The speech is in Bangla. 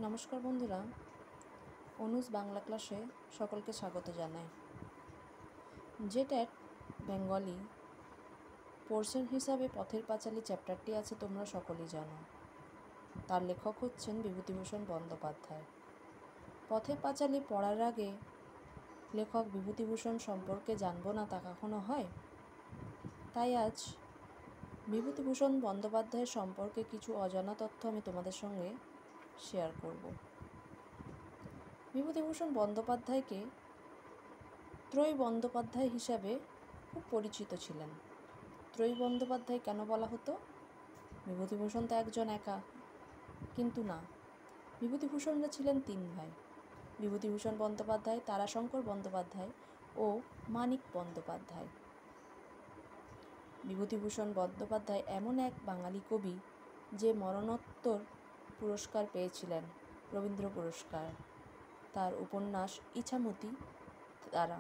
নমস্কার বন্ধুরা, অনুজ বাংলা ক্লাসে সকলকে স্বাগত জানাই। জেটেট বেঙ্গলি পোর্শন হিসাবে পথের পাঁচালী চ্যাপ্টারটি আছে, তোমরা সকলেই জানো। তার লেখক হচ্ছেন বিভূতিভূষণ বন্দ্যোপাধ্যায়। পথের পাঁচালী পড়ার আগে লেখক বিভূতিভূষণ সম্পর্কে জানবো না তা কখনো হয়? তাই আজ বিভূতিভূষণ বন্দ্যোপাধ্যায়ের সম্পর্কে কিছু অজানা তথ্য আমি তোমাদের সঙ্গে শেয়ার করব। বিভূতিভূষণ বন্দ্যোপাধ্যায়কে ত্রয়ী বন্দ্যোপাধ্যায় হিসাবে খুব পরিচিত ছিলেন। ত্রয়ী বন্দ্যোপাধ্যায় কেন বলা হতো? বিভূতিভূষণ তো একজন একা, কিন্তু না, বিভূতিভূষণরা ছিলেন তিন ভাই: বিভূতিভূষণ বন্দ্যোপাধ্যায়, তারাশঙ্কর বন্দ্যোপাধ্যায় ও মানিক বন্দ্যোপাধ্যায়। বিভূতিভূষণ বন্দ্যোপাধ্যায় এমন এক বাঙালি কবি যে মরণোত্তর পুরস্কার পেয়েছিলেন, রবীন্দ্র পুরস্কার, তার উপন্যাস ইছামতি দ্বারা।